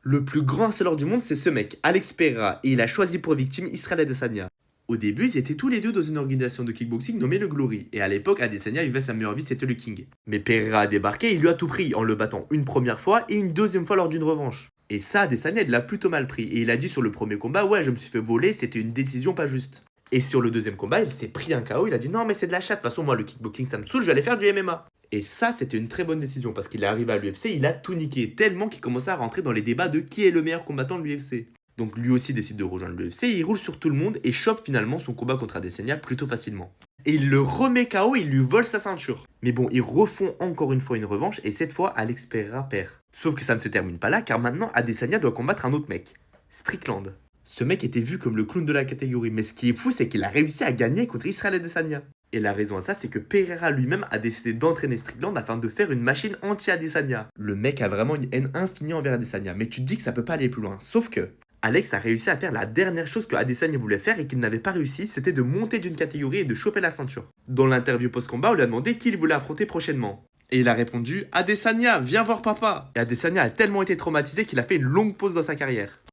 Le plus grand harceleur du monde, c'est ce mec, Alex Pereira, et il a choisi pour victime Israël Adesanya. Au début, ils étaient tous les deux dans une organisation de kickboxing nommée le Glory, et à l'époque, Adesanya vivait sa meilleure vie, c'était le King. Mais Pereira a débarqué et il lui a tout pris, en le battant une première fois et une deuxième fois lors d'une revanche. Et ça, Adesanya, il l'a plutôt mal pris, et il a dit sur le premier combat, ouais, je me suis fait voler, c'était une décision pas juste. Et sur le deuxième combat, il s'est pris un KO, il a dit non mais c'est de la chatte, de toute façon moi le kickboxing ça me saoule, je vais aller faire du MMA. Et ça, c'était une très bonne décision parce qu'il est arrivé à l'UFC, il a tout niqué tellement qu'il commençait à rentrer dans les débats de qui est le meilleur combattant de l'UFC. Donc lui aussi décide de rejoindre l'UFC, il roule sur tout le monde et chope finalement son combat contre Adesanya plutôt facilement. Et il le remet KO et il lui vole sa ceinture. Mais bon, ils refont encore une fois une revanche et cette fois Alex Pereira perd. Sauf que ça ne se termine pas là car maintenant Adesanya doit combattre un autre mec, Strickland. Ce mec était vu comme le clown de la catégorie, mais ce qui est fou c'est qu'il a réussi à gagner contre Israël Adesanya. Et la raison à ça, c'est que Pereira lui-même a décidé d'entraîner Strickland afin de faire une machine anti-Adesanya. Le mec a vraiment une haine infinie envers Adesanya, mais tu te dis que ça peut pas aller plus loin. Sauf que Alex a réussi à faire la dernière chose que Adesanya voulait faire et qu'il n'avait pas réussi, c'était de monter d'une catégorie et de choper la ceinture. Dans l'interview post-combat, on lui a demandé qui il voulait affronter prochainement. Et il a répondu « Adesanya, viens voir papa !» Et Adesanya a tellement été traumatisé qu'il a fait une longue pause dans sa carrière.